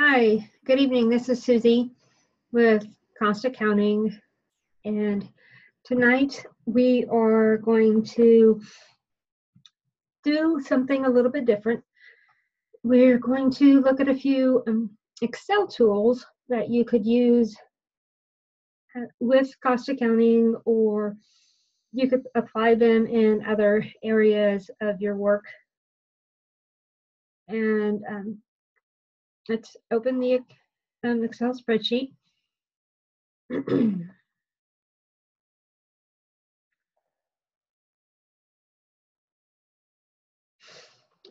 Hi, good evening. This is Susie with Cost Accounting, and tonight we are going to do something a little bit different. We're going to look at a few Excel tools that you could use with Cost Accounting, or you could apply them in other areas of your work. And let's open the Excel spreadsheet.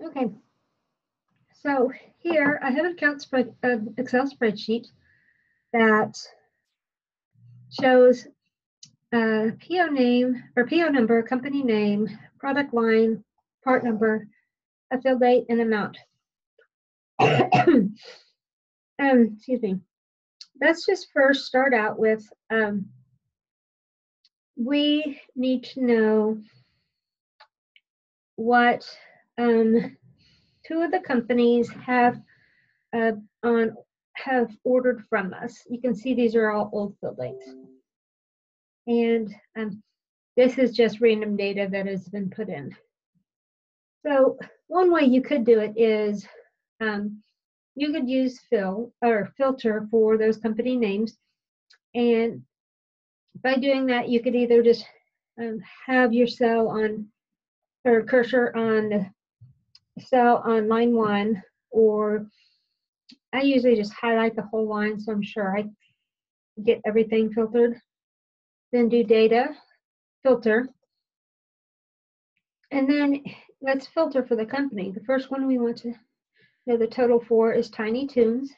Okay, so here I have an Excel spreadsheet that shows PO name or PO number, company name, product line, part number, a fill date, and amount. Excuse me. Let's just first start out with we need to know what two of the companies have ordered from us. You can see these are all old fill dates. And this is just random data that has been put in. So one way you could do it is you could use filter for those company names. And by doing that, you could either just have your cell on, or cursor on the cell on line 1, or I usually just highlight the whole line so I'm sure I get everything filtered. Then do data, filter, and then let's filter for the company. The first one we want to know the total for is Tiny Toons.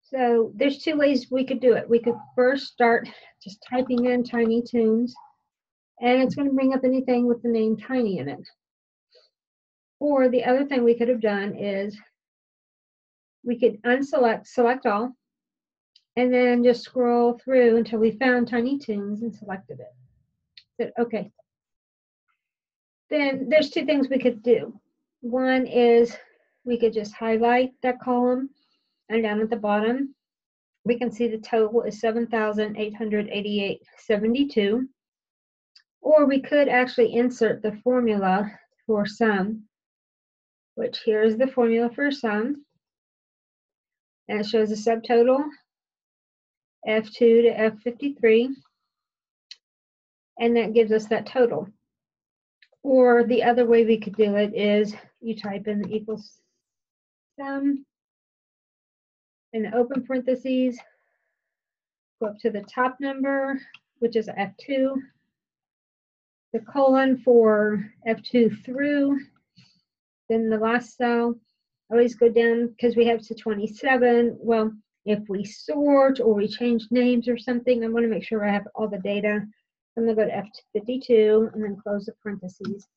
So there's two ways we could do it. We could first start just typing in Tiny Toons, and it's going to bring up anything with the name Tiny in it. Or the other thing we could have done is we could select all, and then just scroll through until we found Tiny Toons and selected it. Said, okay. Then there's two things we could do. One is we could just highlight that column, and down at the bottom, we can see the total is $7,888.72. Or we could actually insert the formula for sum, which here's the formula for sum. And it shows a subtotal, F2 to F53. And that gives us that total. Or the other way we could do it is you type in the equals sum in the open parentheses, go up to the top number, which is F2, the colon for F2 through, then the last cell. Always go down because we have to 27. Well, if we sort or we change names or something, I want to make sure I have all the data. I'm going to go to F52 and then close the parentheses.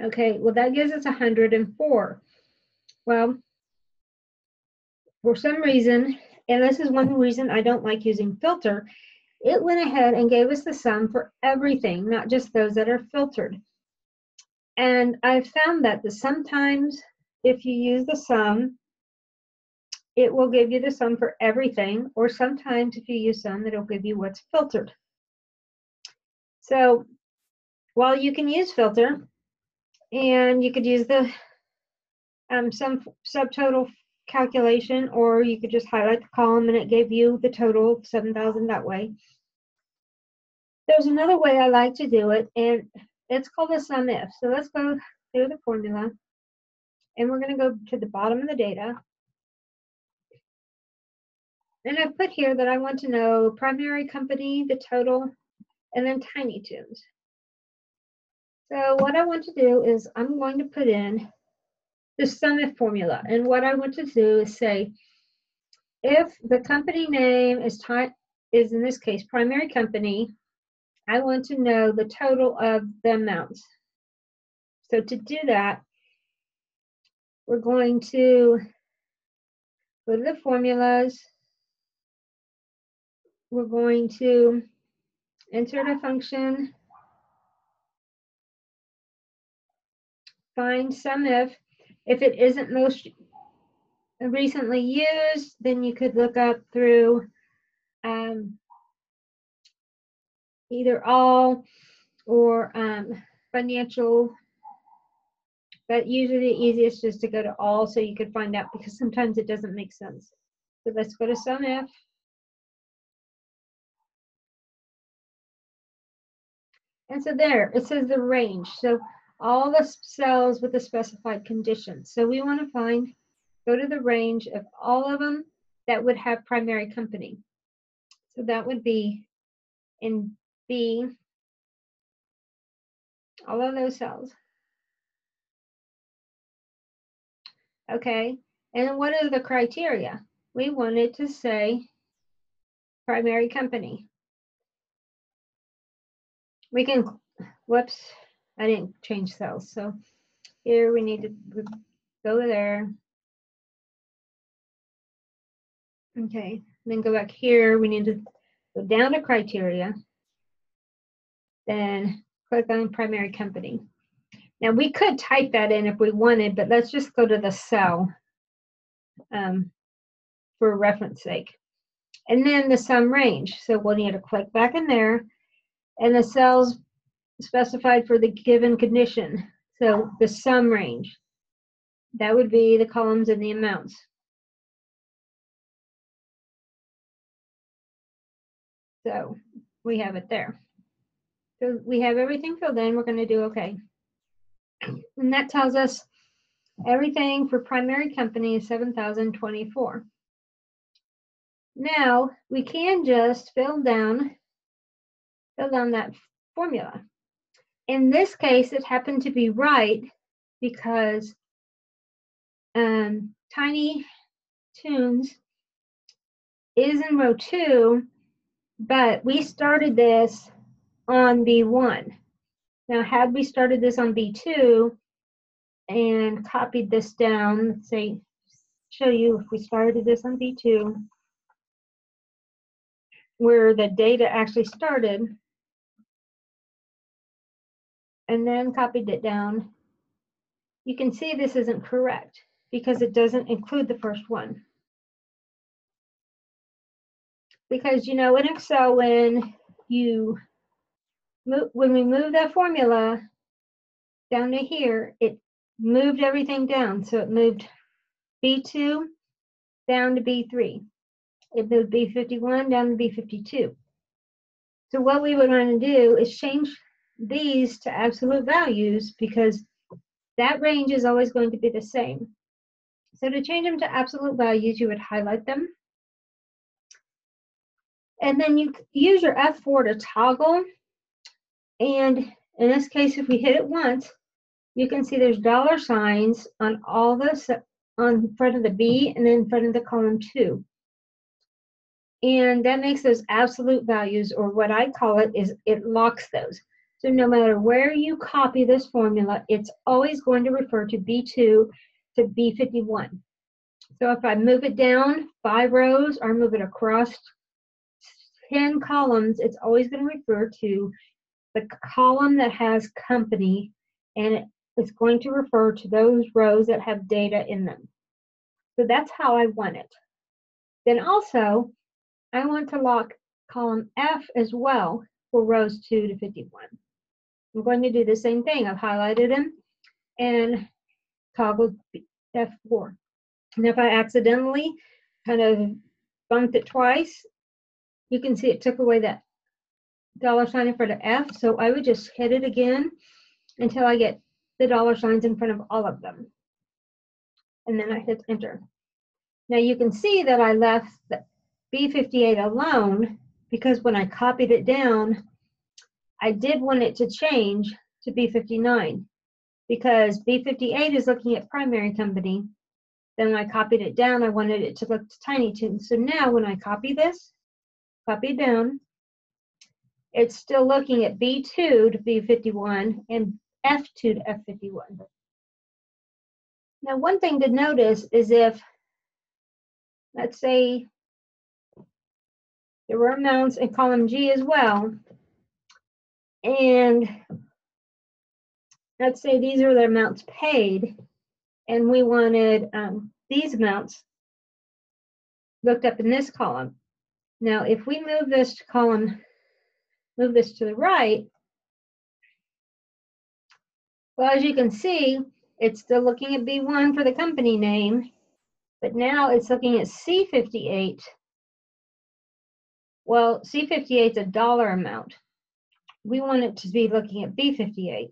Okay, well, that gives us 104. Well, for some reason, and this is one reason I don't like using filter, it went ahead and gave us the sum for everything, not just those that are filtered. And I've found that sometimes if you use the sum, it will give you the sum for everything, or sometimes if you use sum, it'll give you what's filtered. So while you can use filter, and you could use the some subtotal calculation, or you could just highlight the column and it gave you the total of 7,000 that way. There's another way I like to do it, and it's called a sumif. So let's go through the formula, and we're going to go to the bottom of the data. And I put here that I want to know primary company, the total, and then Tiny Toons. So what I want to do is I'm going to put in the sumif formula. And what I want to do is say, if the company name is in this case primary company, I want to know the total of the amounts. So to do that, we're going to go to the formulas. We're going to insert a function, find sumif, If it isn't most recently used, then you could look up through either all or financial, but usually the easiest is to go to all so you could find out, because sometimes it doesn't make sense. So let's go to sumif. And so there, it says the range. So all the cells with the specified conditions. So we want to go to the range of all of them that would have primary company. So that would be in B, all of those cells. Okay, and what are the criteria? We wanted to say primary company. We can, whoops, I didn't change cells. So here we need to go there. Okay, then go back here. We need to go down to criteria, then click on primary company. Now we could type that in if we wanted, but let's just go to the cell for reference sake. And then the sum range. So we'll need to click back in there, and the cells specified for the given condition. So the sum range, that would be the columns and the amounts. So we have it there. So we have everything filled in. We're going to do OK. And that tells us everything for primary company is 7,024. Now we can just fill down that formula. In this case, it happened to be right because Tiny Toons is in row 2, but we started this on B1. Now, had we started this on B2 and copied this down, let's say, show you if we started this on B2, where the data actually started, and then copied it down, you can see this isn't correct because it doesn't include the first one. Because, you know, in Excel, when we move that formula down to here, it moved everything down. So it moved B2 down to B3. It moved B51 down to B52. So what we would want to do is change these to absolute values, because that range is always going to be the same. So to change them to absolute values, you would highlight them. And then you use your F4 to toggle. And in this case, if we hit it once, you can see there's dollar signs on all the on front of the B and then in front of the column 2. And that makes those absolute values, or what I call it is it locks those. So no matter where you copy this formula, it's always going to refer to B2 to B51. So if I move it down 5 rows or move it across 10 columns, it's always going to refer to the column that has company, and it's going to refer to those rows that have data in them. So that's how I want it. Then also, I want to lock column F as well for rows 2 to 51. I'm going to do the same thing. I've highlighted them and toggled F4. And if I accidentally kind of bumped it twice, you can see it took away that dollar sign in front of F. So I would just hit it again until I get the dollar signs in front of all of them. And then I hit enter. Now you can see that I left the B58 alone, because when I copied it down, I did want it to change to B59, because B58 is looking at primary company. Then when I copied it down, I wanted it to look to Tiny Toons. So now when I copy this, copy it down, it's still looking at B2 to B51 and F2 to F51. Now one thing to notice is if, let's say, there were amounts in column G as well, and let's say these are the amounts paid, and we wanted these amounts looked up in this column. Now, if we move this column, move this to the right, well, as you can see, it's still looking at B1 for the company name, but now it's looking at C58. Well, C58 is a dollar amount. We want it to be looking at B58.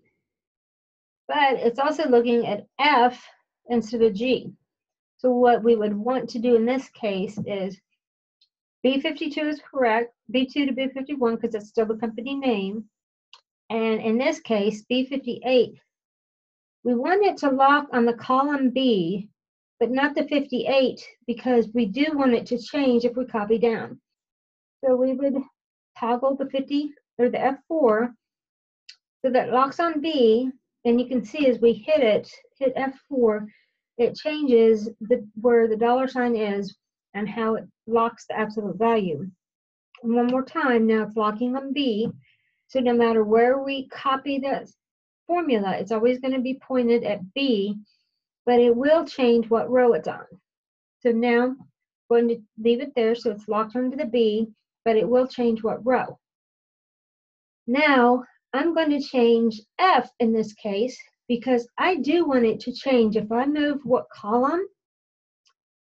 But it's also looking at F instead of G. So what we would want to do in this case is B52 is correct, B2 to B51 because it's still the company name. And in this case, B58, we want it to lock on the column B, but not the 58 because we do want it to change if we copy down. So we would toggle the 50 or the F4 so that it locks on B, and you can see as we hit F4, it changes where the dollar sign is and how it locks the absolute value. And one more time, now it's locking on B, so no matter where we copy the formula, it's always going to be pointed at B, but it will change what row it's on. So now I'm going to leave it there so it's locked onto the B, but it will change what row. Now I'm going to change F in this case because I do want it to change if I move what column.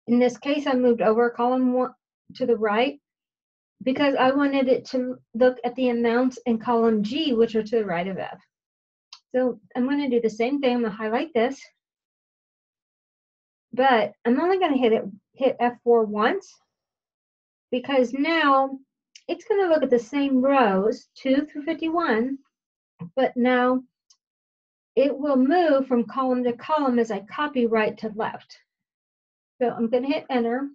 In this case, I moved over column 1 to the right because I wanted it to look at the amounts in column G, which are to the right of F. So I'm going to do the same thing. I'm going to highlight this, but I'm only going to hit F4 once because now it's going to look at the same rows, 2 through 51, but now it will move from column to column as I copy right to left. So I'm going to hit enter,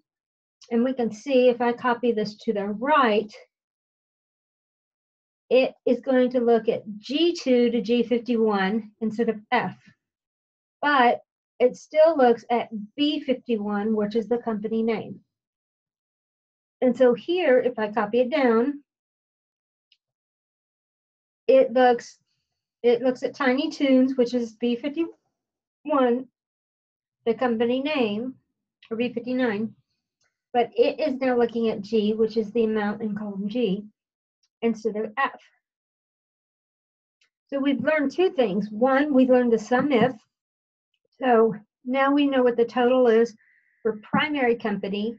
and we can see if I copy this to the right, it is going to look at G2 to G51 instead of F. But it still looks at B51, which is the company name. And so here, if I copy it down, it looks at Tiny Toons, which is B51, the company name, or B59, but it is now looking at G, which is the amount in column G, instead of F. So we've learned two things. One, we learned the sumif. So now we know what the total is for primary company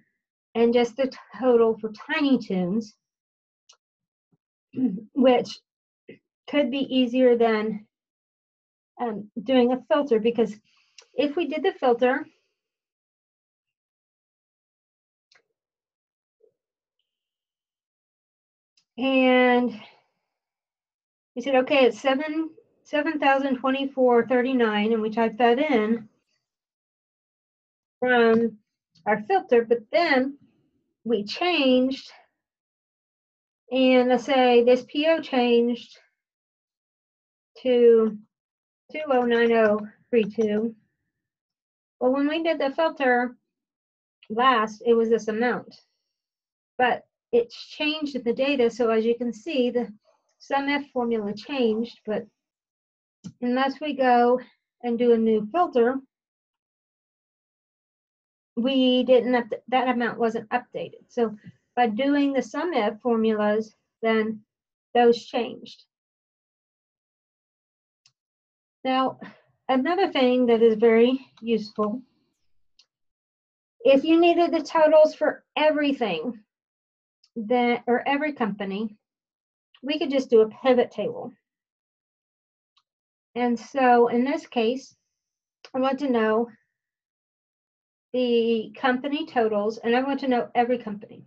and just the total for Tiny Toons, which could be easier than doing a filter, because if we did the filter, and we said, okay, it's 7,024.39, and we typed that in from our filter, but then we changed, and let's say this PO changed to 209032. Well, when we did the filter last, it was this amount, but it's changed in the data. So as you can see, the sumif formula changed, but unless we go and do a new filter, we didn't, that amount wasn't updated. So by doing the sumif formulas, then those changed. Now, another thing that is very useful, if you needed the totals for everything, or every company, we could just do a pivot table. And so in this case, I want to know the company totals, and I want to know every company.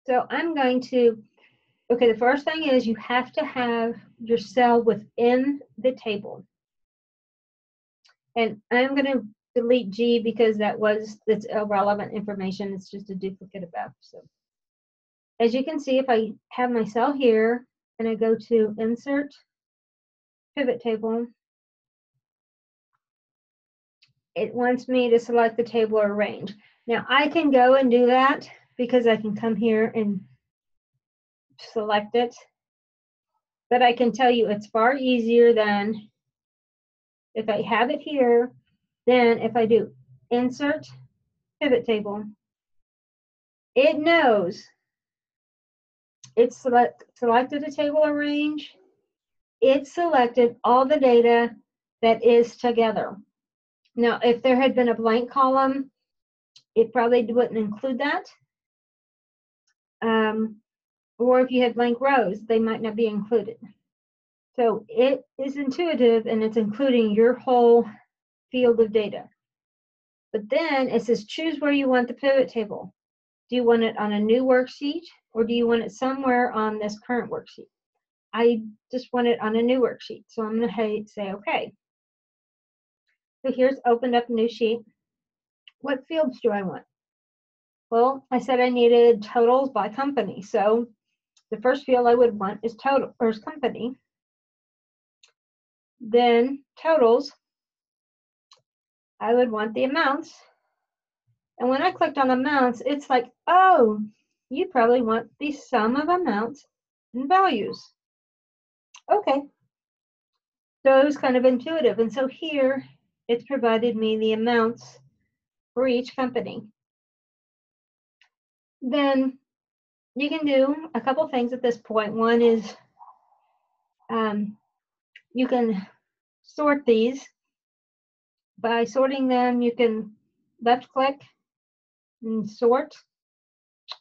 So I'm going to, okay, the first thing is you have to have your cell within the table. And I'm going to delete G because that's irrelevant information. It's just a duplicate of F. So as you can see, if I have my cell here and I go to Insert, Pivot Table, it wants me to select the table or range. Now I can go and do that because I can come here and select it, but I can tell you it's far easier than if I have it here Then if I do insert pivot table, it knows it's selected a table or range. It selected all the data that is together. Now, if there had been a blank column, it probably wouldn't include that. Or if you had blank rows, they might not be included. So it is intuitive and it's including your whole field of data. But then it says choose where you want the pivot table. Do you want it on a new worksheet or do you want it somewhere on this current worksheet? I just want it on a new worksheet, so I'm going to say OK. So here's opened up a new sheet. What fields do I want? Well, I said I needed totals by company, so the first field I would want is total or is company. Then totals, I would want the amounts. And when I clicked on amounts, it's like, oh, you probably want the sum of amounts and values. Okay. So it was kind of intuitive. And so here, it's provided me the amounts for each company. Then you can do a couple things at this point. One is you can sort these. By sorting them, you can left click and sort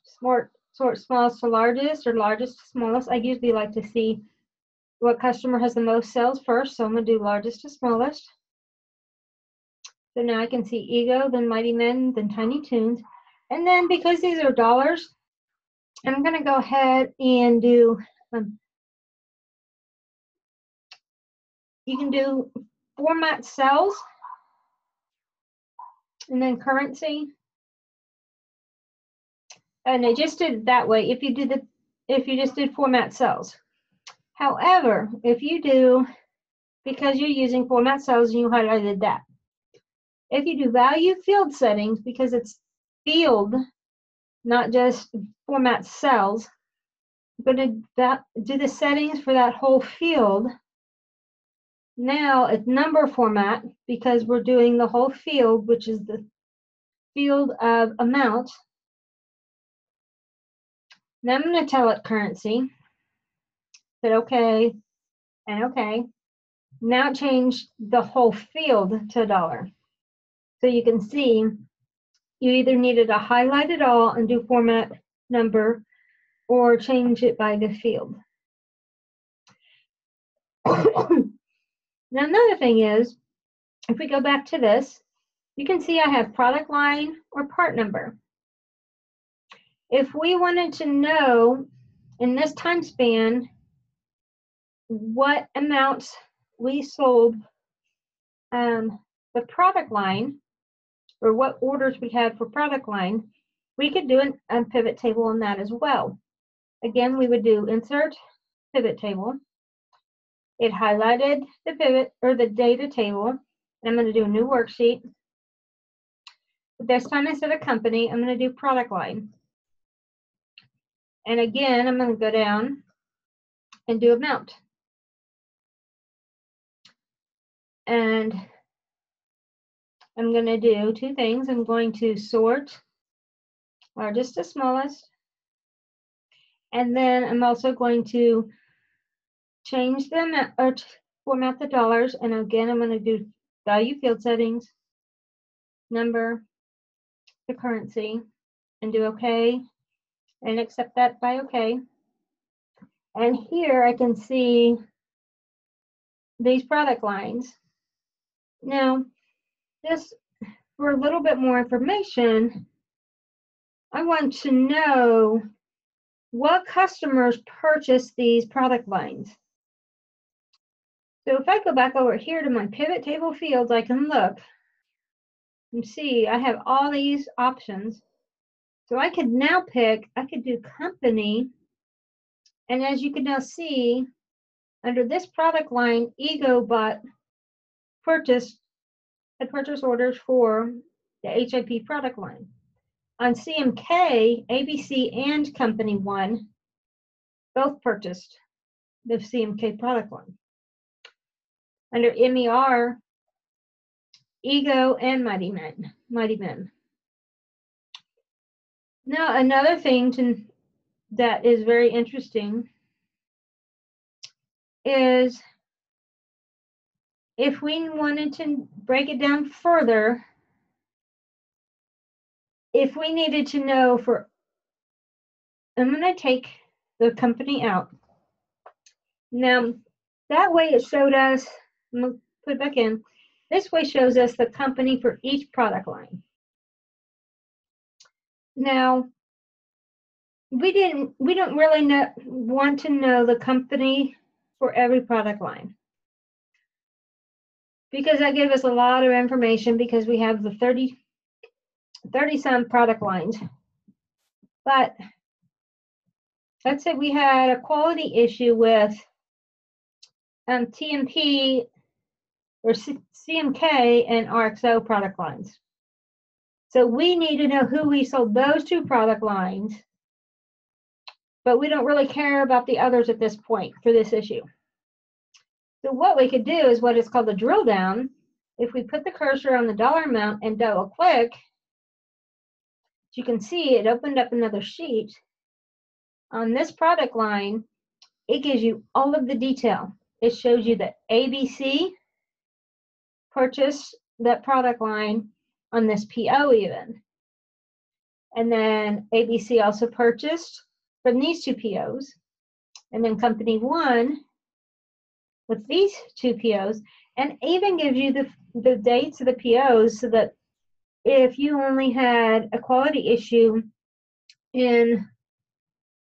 smallest to largest or largest to smallest. I usually like to see what customer has the most sales first, so I'm going to do largest to smallest. So now I can see Ego, then Mighty Men, then Tiny Toons. And then because these are dollars, I'm going to go ahead and do, you can do format cells and then currency. And I just did it that way if you just did format cells. However, if you do, because you're using format cells and you highlighted that, if you do value field settings, because it's field, not just format cells, but do the settings for that whole field. Now it's number format because we're doing the whole field, which is the field of amount. Now I'm going to tell it currency. Said okay and okay. Now change the whole field to $1. So you can see you either needed to highlight it all and do format number or change it by the field. Now another thing is, if we go back to this, you can see I have product line or part number. If we wanted to know in this time span what amounts we sold the product line, or what orders we had for product line, we could do a pivot table on that as well. Again, we would do insert pivot table. It highlighted the pivot or the data table. And I'm going to do a new worksheet. But this time instead of company, I'm going to do product line. And again, I'm going to go down and do amount. And I'm going to do two things. I'm going to sort largest to smallest. And then I'm also going to change them or format the dollars. And again, I'm going to do value field settings, number, the currency, and do OK, and accept that by OK. And here I can see these product lines. Now, just for a little bit more information, I want to know what customers purchase these product lines. So if I go back over here to my pivot table fields, I can look and see I have all these options. So I could now pick, I could do company, and as you can now see, under this product line, EgoBot had purchase orders for the HIP product line. On CMK, ABC and Company 1 both purchased the CMK product line. Under MER, Ego and Mighty Men. Mighty Men. Now, another thing that is very interesting is if we wanted to break it down further, if we needed to know for, I'm going to take the company out. Now, that way it showed us, I'm going to put it back in, this way shows us the company for each product line. Now, we don't really want to know the company for every product line, because that gives us a lot of information, because we have the 30 some product lines. But let's say we had a quality issue with TMP or CMK and RXO product lines. So we need to know who we sold those two product lines, but we don't really care about the others at this point for this issue. So what we could do is what is called a drill down. If we put the cursor on the dollar amount and double click, you can see it opened up another sheet. On this product line, it gives you all of the detail. It shows you that ABC purchased that product line on this PO even. And then ABC also purchased from these two POs. And then company one with these two POs, and even gives you the dates of the POs, so that if you only had a quality issue in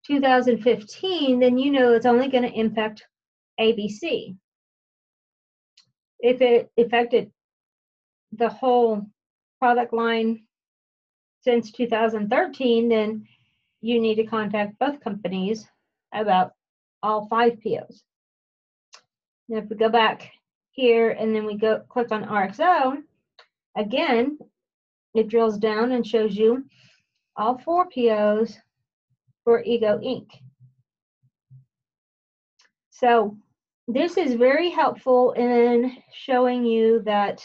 2015, then you know it's only going to impact ABC. If it affected the whole product line since 2013, then you need to contact both companies about all 5 POs. Now, if we go back here and then we go click on RXO, again, it drills down and shows you all 4 POs for Ego Inc. So this is very helpful in showing you that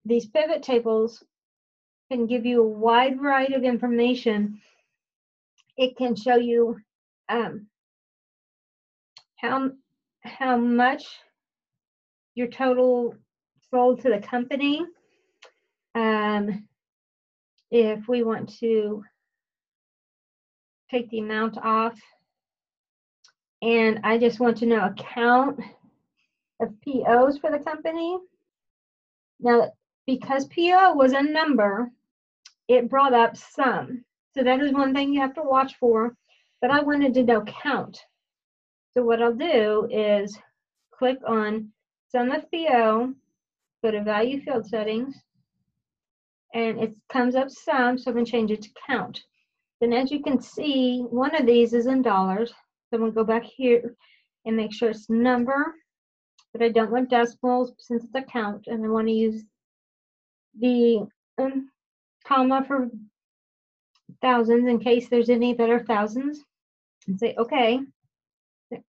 these pivot tables can give you a wide variety of information. It can show you how much your total sold to the company. If we want to take the amount off, and I just want to know a count of POs for the company. Now, because PO was a number, it brought up sum. So that is one thing you have to watch for, but I wanted to know count. So what I'll do is click on sum of PO, go to value field settings, and it comes up sum, so I'm going to change it to count. Then as you can see, one of these is in dollars. So I'm going to go back here and make sure it's number, but I don't want decimals since it's a count, and I want to use the comma for thousands in case there's any that are thousands, and say okay.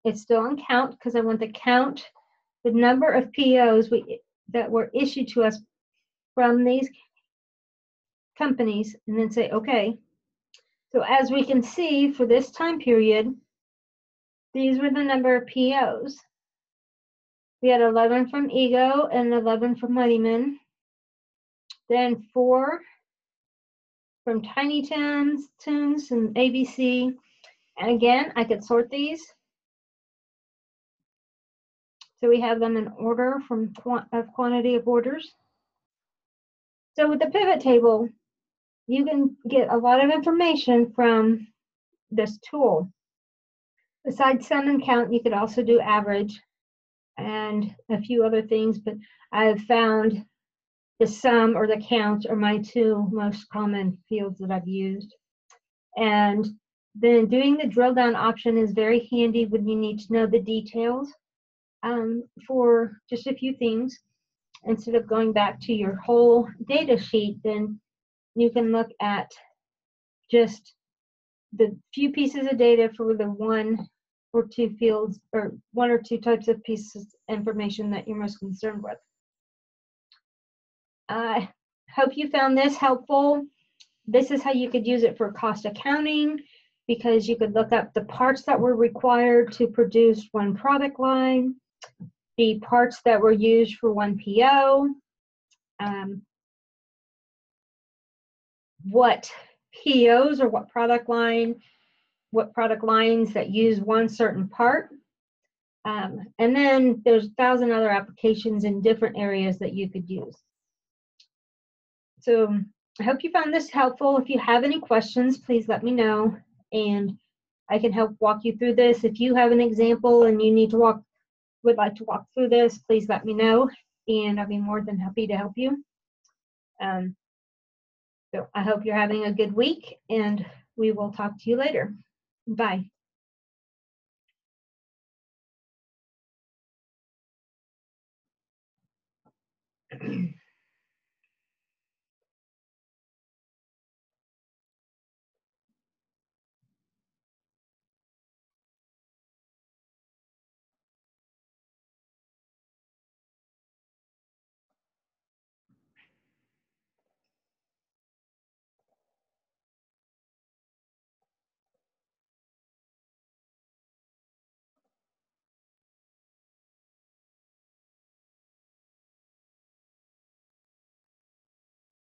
It's still in count because I want to count the number of POs that were issued to us from these companies, and then say okay. So as we can see, for this time period, these were the number of POs. We had 11 from Ego and 11 from Mighty Men. Then 4 from Tiny Toons and ABC. And again, I could sort these. So we have them in order from quantity of orders. So with the pivot table, you can get a lot of information from this tool. Besides sum and count, you could also do average and a few other things, but I've found the sum or the count are my 2 most common fields that I've used. And then doing the drill down option is very handy when you need to know the details for just a few things. Instead of going back to your whole data sheet, then you can look at just the few pieces of data for the 1 or 2 fields, or 1 or 2 types of pieces of information that you're most concerned with. I hope you found this helpful. This is how you could use it for cost accounting, because you could look up the parts that were required to produce one product line, the parts that were used for one PO, what POs or what product lines that use one certain part. And then there's 1,000 other applications in different areas that you could use. So I hope you found this helpful. If you have any questions, please let me know, and I can help walk you through this. If you have an example and you would like to walk through this, please let me know, and I'll be more than happy to help you. So I hope you're having a good week, and we will talk to you later. Bye.